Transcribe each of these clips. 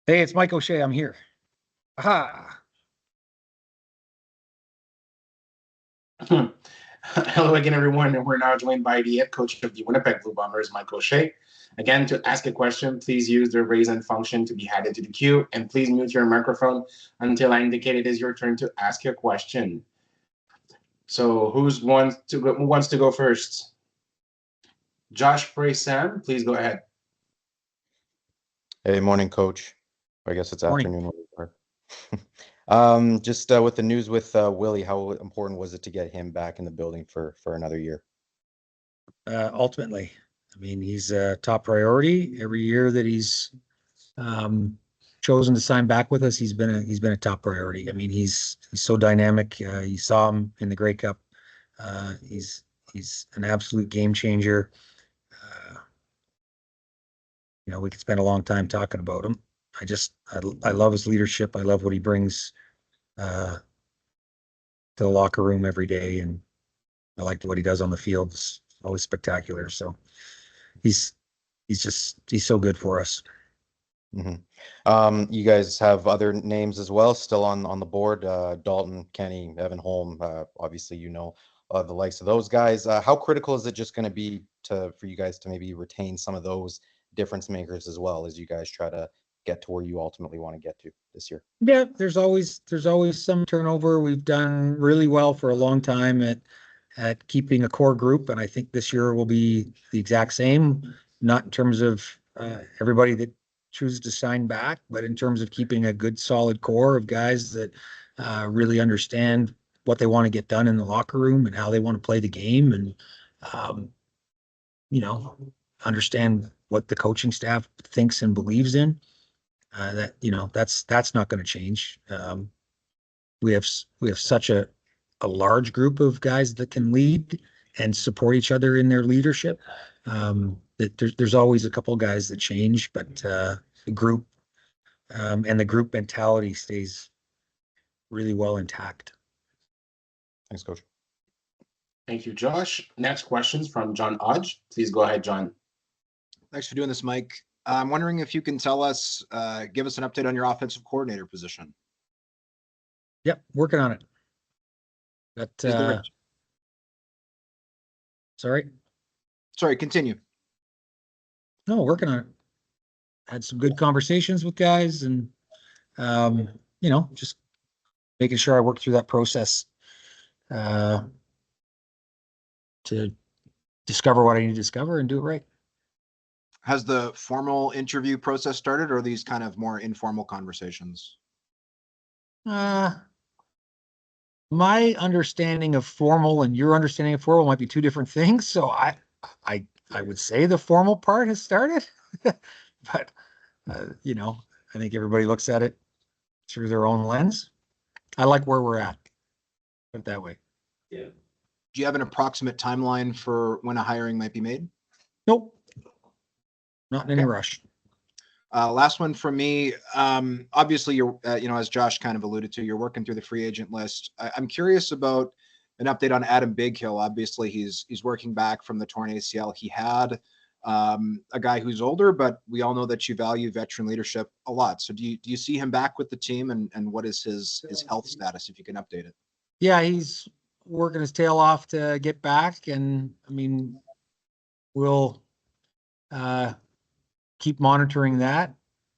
Hey, it's Mike O'Shea. I'm here. Aha. Hello again, everyone. And we're now joined by the head coach of the Winnipeg Blue Bombers, Mike O'Shea. Again, to ask a question, please use the raise hand function to be added to the queue, and please mute your microphone until I indicate it is your turn to ask your question. So who wants to go first? Josh Sam, please go ahead. Hey, morning, coach. I guess it's Morning. afternoon. Just with the news with Willie, how important was it to get him back in the building for another year? Ultimately, I mean, he's a top priority. Every year that he's chosen to sign back with us, he's been a top priority. I mean, he's so dynamic. You saw him in the Grey Cup. He's an absolute game changer. We could spend a long time talking about him. I love his leadership. I love what he brings to the locker room every day, and I like what he does on the field. It's always spectacular. So he's so good for us. Mm-hmm. You guys have other names as well still on the board. Dalton, Kenny, Evan Holm. Obviously, the likes of those guys. How critical is it just going to be for you guys to maybe retain some of those difference makers as well as you guys try to get to where you ultimately want to get to this year? Yeah, there's always some turnover. We've done really well for a long time at keeping a core group, and I think this year will be the exact same. Not in terms of everybody that chooses to sign back, but in terms of keeping a good, solid core of guys that really understand what they want to get done in the locker room and how they want to play the game, and understand what the coaching staff thinks and believes in. That's not going to change. We have such a large group of guys that can lead and support each other in their leadership. That there's always a couple guys that change, but the group and the group mentality stays really well intact. Thanks, Coach. Thank you, Josh. Next question's from John Hodge. Please go ahead, John. Thanks for doing this, Mike. I'm wondering if you can tell us, give us an update on your offensive coordinator position. Yep, working on it. Sorry, continue. No, working on it. Had some good conversations with guys, and just making sure I work through that process to discover what I need to discover and do it right. Has the formal interview process started, or are these kind of more informal conversations? My understanding of formal and your understanding of formal might be two different things. So I would say the formal part has started, but I think everybody looks at it through their own lens. I like where we're at. Put it that way. Yeah. Do you have an approximate timeline for when a hiring might be made? Nope. Not in any rush. Last one from me. Obviously, you're, as Josh kind of alluded to, you're working through the free agent list. I'm curious about an update on Adam Bighill. Obviously, he's working back from the torn ACL. He had a guy who's older, but we all know that you value veteran leadership a lot. So do you see him back with the team, and what is his health status, if you can update it? Yeah, he's working his tail off to get back, and I mean, we'll keep monitoring that.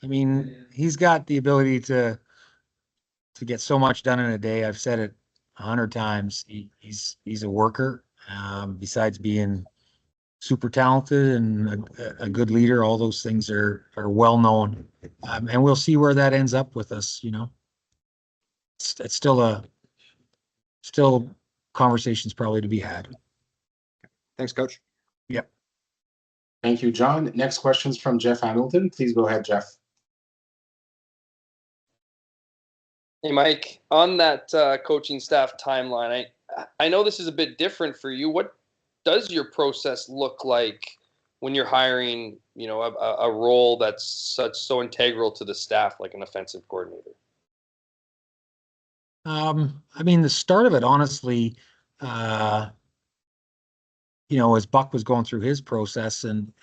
I mean, he's got the ability to get so much done in a day. I've said it 100 times. He's a worker. Besides being super talented and a good leader, all those things are well known. And we'll see where that ends up with us. It's still conversations probably to be had. Thanks, Coach. Yep. Thank you, John. Next question's from Jeff Hamilton. Please go ahead, Jeff. Hey, Mike, on that coaching staff timeline, I know this is a bit different for you. What does your process look like when you're hiring, a role that's so integral to the staff, like an offensive coordinator? I mean, the start of it, honestly, as Buck was going through his process and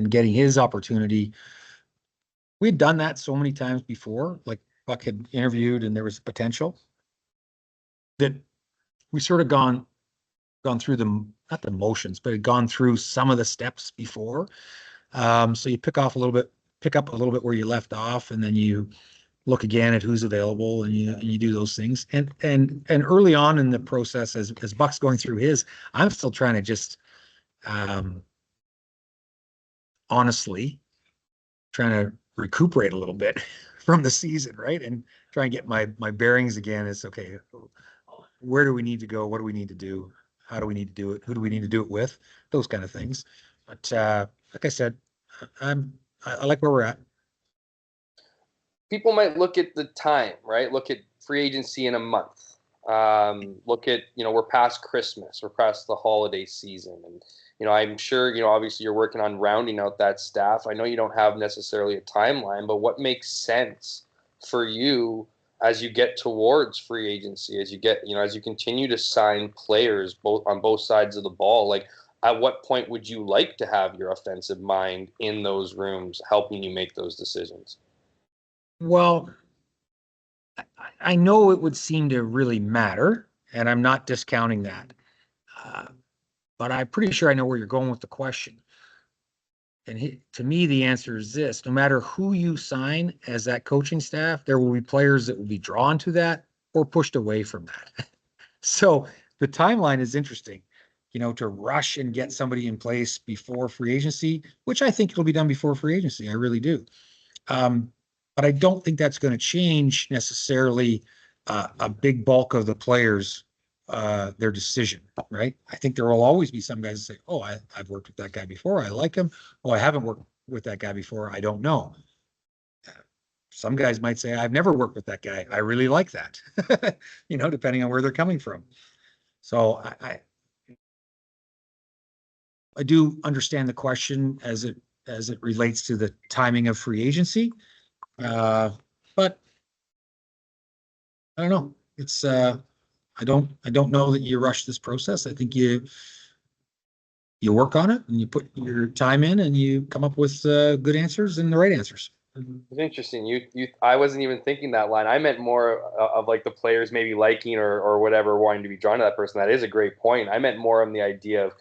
getting his opportunity, we'd done that so many times before, like Buck had interviewed and there was potential that we sort of gone through not the motions, but had gone through some of the steps before. So you pick up a little bit where you left off, and then you look again at who's available, and you do those things. And early on in the process, as Buck's going through his, I'm still trying to just honestly trying to recuperate a little bit from the season, right? And try and get my bearings again. It's okay. Where do we need to go? What do we need to do? How do we need to do it? Who do we need to do it with? Those kind of things. But like I said, I like where we're at. People might look at the time, right? Look at free agency in a month. Look at, we're past Christmas, we're past the holiday season. And, I'm sure, obviously you're working on rounding out that staff. I know you don't have necessarily a timeline, but what makes sense for you as you get towards free agency, as you get, as you continue to sign players on both sides of the ball, like at what point would you like to have your offensive mind in those rooms helping you make those decisions? Well, I know it would seem to really matter, and I'm not discounting that. But I'm pretty sure I know where you're going with the question. And to me, the answer is this: no matter who you sign as that coaching staff, there will be players that will be drawn to that or pushed away from that. So the timeline is interesting, to rush and get somebody in place before free agency, which I think it'll be done before free agency. I really do. But I don't think that's going to change necessarily a big bulk of the players, their decision, right? I think there will always be some guys that say, oh, I've worked with that guy before. I like him. Oh, I haven't worked with that guy before. I don't know. Some guys might say, I've never worked with that guy. I really like that, depending on where they're coming from. So I do understand the question as it relates to the timing of free agency. But I don't know. It's I don't know that you rush this process. I think you work on it and you put your time in and you come up with good answers and the right answers. It's interesting. I wasn't even thinking that line. I meant more of like the players maybe liking or whatever, wanting to be drawn to that person. That is a great point. I meant more on the idea of,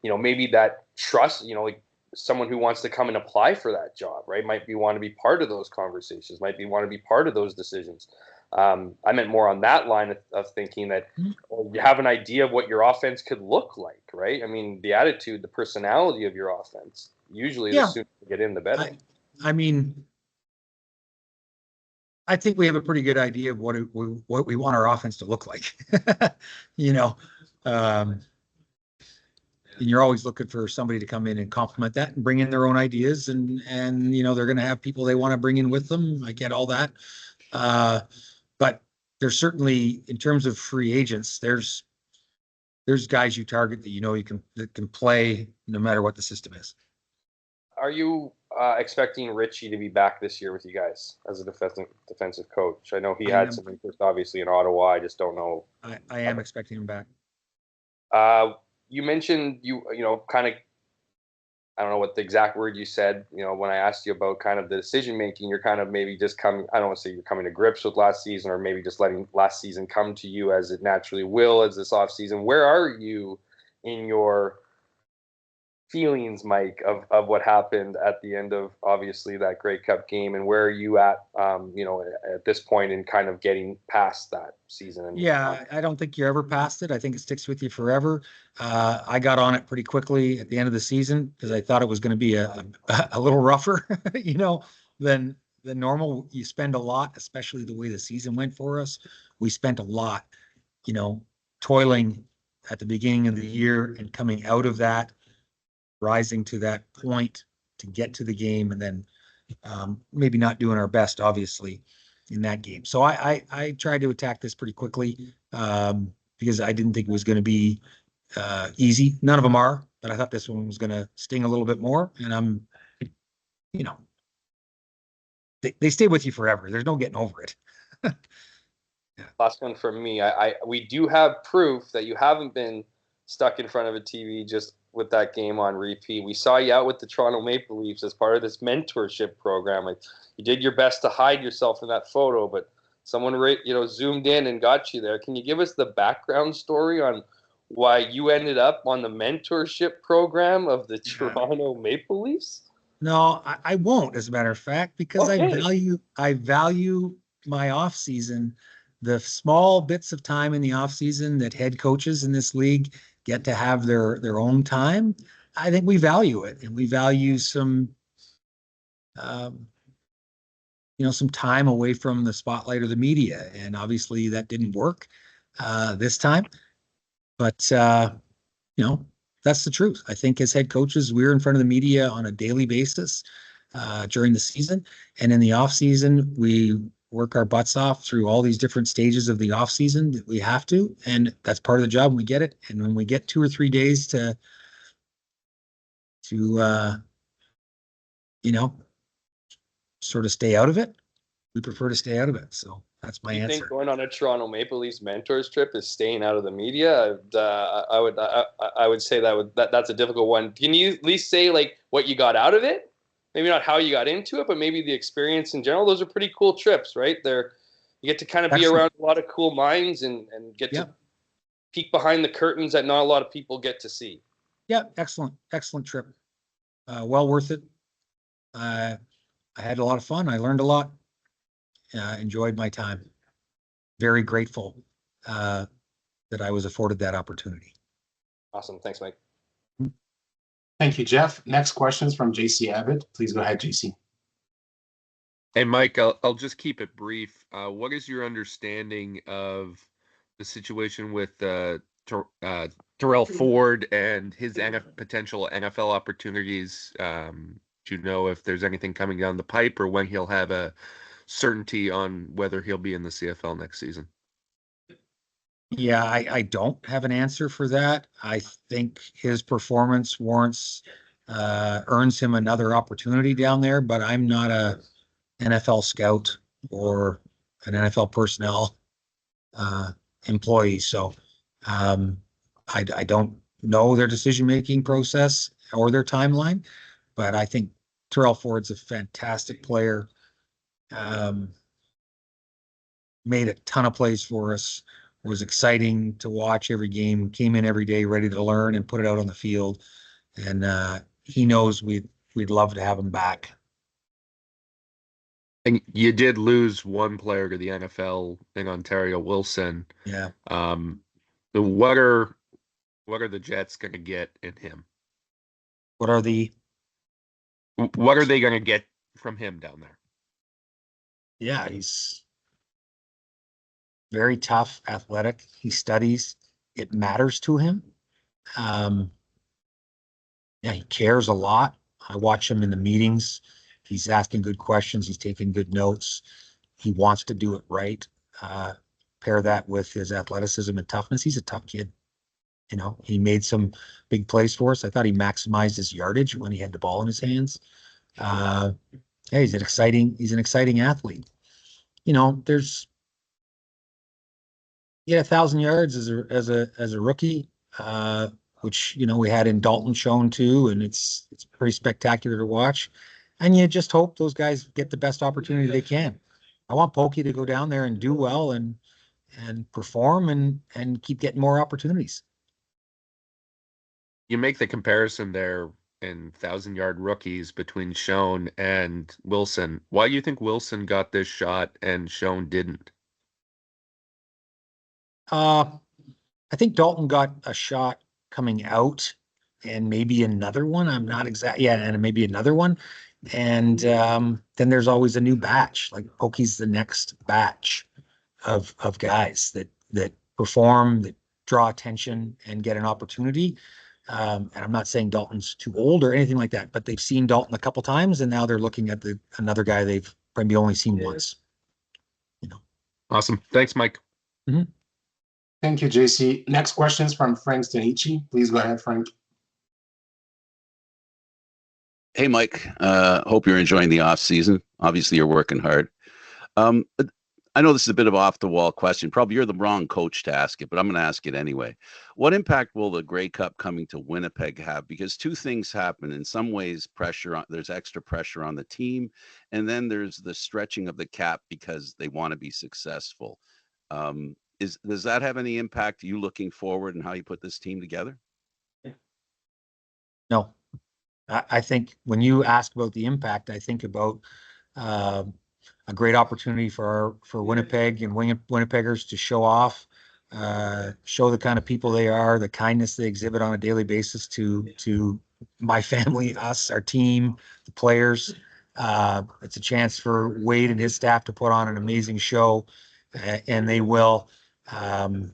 maybe that trust, like someone who wants to come and apply for that job, right? Might want to be part of those conversations, want to be part of those decisions. I meant more on that line of thinking that you have an idea of what your offense could look like, right? I mean, the attitude, the personality of your offense, usually the sooner you get in, the better. I mean, I think we have a pretty good idea of what we want our offense to look like. And you're always looking for somebody to come in and complement that and bring in their own ideas. And they're going to have people they want to bring in with them. I get all that. But there's certainly, in terms of free agents, there's guys you target that that can play no matter what the system is. Are you expecting Richie to be back this year with you guys as a defensive coach? I know he had some interest, obviously, in Ottawa. I just don't know. I am expecting him back. You mentioned kind of, I don't know what the exact word you said, when I asked you about kind of the decision making, you're kind of maybe just I don't want to say you're coming to grips with last season, or maybe just letting last season come to you as it naturally will as this off season. Where are you in your feelings, Mike, of what happened at the end of obviously that Grey Cup game, and where are you at at this point in kind of getting past that season? Yeah, I don't think you're ever past it. I think it sticks with you forever. I got on it pretty quickly at the end of the season because I thought it was going to be a little rougher, than normal. You spend a lot, especially the way the season went for us. We spent a lot, toiling at the beginning of the year and coming out of that, rising to that point to get to the game, and then maybe not doing our best, obviously, in that game. So I tried to attack this pretty quickly because I didn't think it was going to be easy. None of them are, but I thought this one was going to sting a little bit more. And they stay with you forever. There's no getting over it. Yeah. Last one from me. We do have proof that you haven't been stuck in front of a TV just with that game on repeat. We saw you out with the Toronto Maple Leafs as part of this mentorship program. Like, you did your best to hide yourself in that photo, but someone zoomed in and got you there. Can you give us the background story on why you ended up on the mentorship program of the Toronto Maple Leafs? No, I won't, as a matter of fact, because Okay. I value my off season, the small bits of time in the off season that head coaches in this league get to have their own time. I think we value it, and we value some some time away from the spotlight or the media. And obviously that didn't work this time, but that's the truth. I think as head coaches, we're in front of the media on a daily basis during the season, and in the off season, we work our butts off through all these different stages of the off season that we have to, and that's part of the job. We get it, and when we get 2 or 3 days to sort of stay out of it, we prefer to stay out of it. So that's my You answer. think going on a Toronto Maple Leafs mentors trip is staying out of the media? I would say that's a difficult one. Can you at least say like what you got out of it? Maybe not how you got into it, but maybe the experience in general. Those are pretty cool trips, right? You get to kind of be around a lot of cool minds and get to peek behind the curtains that not a lot of people get to see. Yeah, excellent trip. Well worth it. I had a lot of fun. I learned a lot. Enjoyed my time. Very grateful that I was afforded that opportunity. Awesome. Thanks, Mike. Thank you, Jeff. Next question is from JC Abbott. Please go ahead, JC. Hey, Mike, I'll just keep it brief. What is your understanding of the situation with Terrell Ford and his potential NFL opportunities? Do you know if there's anything coming down the pipe or when he'll have a certainty on whether he'll be in the CFL next season? Yeah, I don't have an answer for that. I think his performance earns him another opportunity down there, but I'm not a NFL scout or an NFL personnel employee. So I don't know their decision-making process or their timeline, but I think Terrell Ford's a fantastic player. Made a ton of plays for us. Was exciting to watch every game. Came in every day ready to learn and put it out on the field. And he knows we'd love to have him back. And you did lose one player to the NFL in Ontario, Wilson. Yeah. What are the Jets going to get in him? What are they going to get from him down there? Yeah, he's very tough, athletic. He studies. It matters to him. He cares a lot. I watch him in the meetings. He's asking good questions. He's taking good notes. He wants to do it right. Pair that with his athleticism and toughness. He's a tough kid. He made some big plays for us. I thought he maximized his yardage when he had the ball in his hands. He's an exciting athlete. He had 1,000 yards as a rookie, which we had in Dalton shown too, and it's pretty spectacular to watch. And you just hope those guys get the best opportunity they can. I want Pokey to go down there and do well and perform and keep getting more opportunities. You make the comparison there in 1,000-yard rookies between Schoen and Wilson. Why do you think Wilson got this shot and Schoen didn't? I think Dalton got a shot coming out and maybe another one. I'm not exact. Yeah, and maybe another one. And then there's always a new batch. Like Pokey's the next batch of guys that perform, that draw attention and get an opportunity. And I'm not saying Dalton's too old or anything like that, but they've seen Dalton a couple times and now they're looking at another guy they've probably only seen once. Awesome. Thanks, Mike. Mm-hmm. Thank you, JC. Next question is from Frank Stanichi. Please go ahead, Frank. Hey, Mike. Hope you're enjoying the off season. Obviously, you're working hard. I know this is a bit of off the wall question. Probably you're the wrong coach to ask it, but I'm going to ask it anyway. What impact will the Grey Cup coming to Winnipeg have? Because two things happen. In some ways, there's extra pressure on the team, and then there's the stretching of the cap because they want to be successful. Does that have any impact? You looking forward and how you put this team together? No, I think when you ask about the impact, I think about a great opportunity for Winnipeg and Winnipeggers to show off, show the kind of people they are, the kindness they exhibit on a daily basis to my family, us, our team, the players. It's a chance for Wade and his staff to put on an amazing show, and they will. And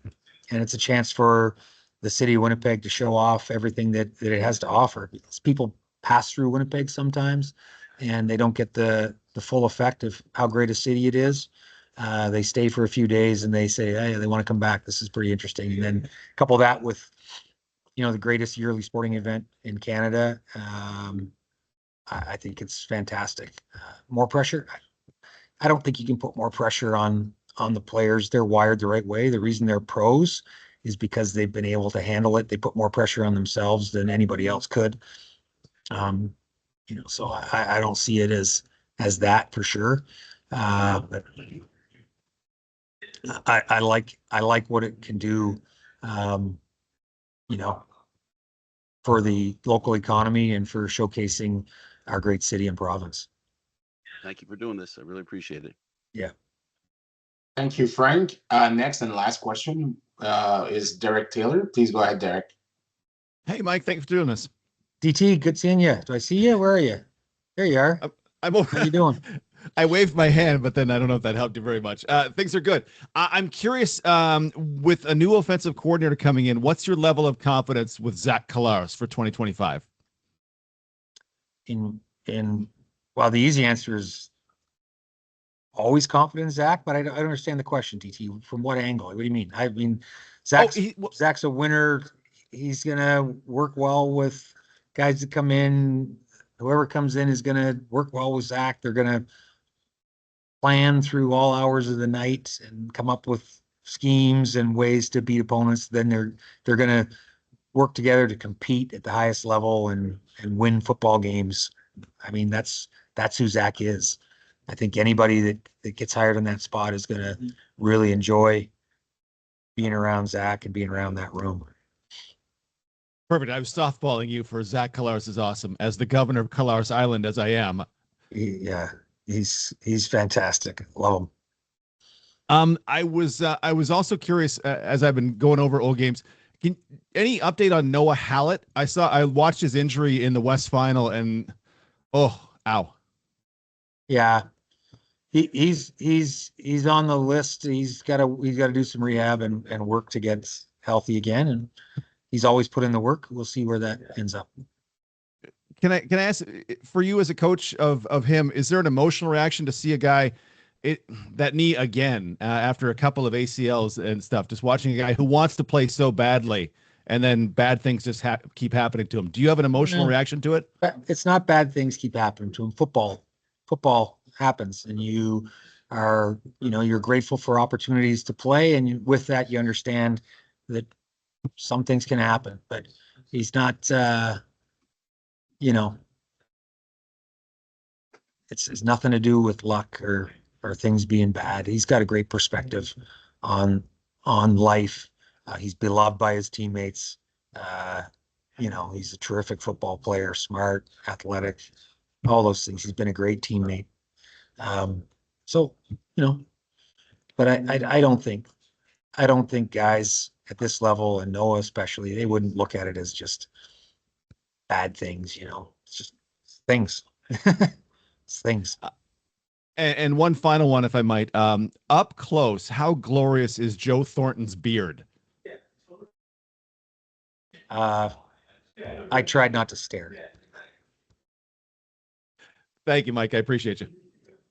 it's a chance for the city of Winnipeg to show off everything that it has to offer. Because people pass through Winnipeg sometimes, and they don't get the full effect of how great a city it is. They stay for a few days and they say, hey, they want to come back. This is pretty interesting. And then couple that with, the greatest yearly sporting event in Canada. I think it's fantastic. More pressure. I don't think you can put more pressure on the players. They're wired the right way. The reason they're pros is because they've been able to handle it. They put more pressure on themselves than anybody else could. So I don't see it as that for sure. But I like what it can do, for the local economy and for showcasing our great city and province. Thank you for doing this. I really appreciate it. Yeah. Thank you, Frank. Next and last question is Derek Taylor. Please go ahead, Derek. Hey, Mike, thanks for doing this. DT, good seeing you. Do I see you? Where are you? There you are. I'm over. How you doing? I waved my hand, but then I don't know if that helped you very much. Things are good. I'm curious, with a new offensive coordinator coming in, what's your level of confidence with Zach Collaros for 2025? Well, the easy answer is always confident in Zach, but I don't understand the question, DT. From what angle? What do you mean? I mean, Zach's a winner. He's gonna work well with guys that come in. Whoever comes in is gonna work well with Zach. They're gonna plan through all hours of the night and come up with schemes and ways to beat opponents. Then they're gonna work together to compete at the highest level and win football games. I mean, that's who Zach is. I think anybody that gets hired in that spot is gonna really enjoy being around Zach and being around that room. Perfect. I was softballing you for Zach Collaros is awesome. As the governor of Collaros Island, as I am. He's fantastic. Love him. I was also curious, as I've been going over old games. Any update on Noah Hallett? I watched his injury in the West Final, and ow. Yeah, he's on the list. He's got to do some rehab and work to get healthy again. And he's always put in the work. We'll see where that ends up. Can I ask, for you as a coach of him, is there an emotional reaction to see a guy that knee again after a couple of ACLs and stuff? Just watching a guy who wants to play so badly, and then bad things just keep happening to him. Do you have an emotional reaction to it? It's not bad things keep happening to him. Football happens, and you are, you're grateful for opportunities to play, and with that, you understand that some things can happen. But he's not. It's nothing to do with luck or things being bad. He's got a great perspective on life. He's beloved by his teammates. He's a terrific football player, smart, athletic, all those things. He's been a great teammate. But I don't think guys at this level, and Noah especially, they wouldn't look at it as just bad things. It's just things. It's things. And one final one, if I might. Up close, how glorious is Joe Thornton's beard? I tried not to stare. Thank you, Mike. I appreciate you.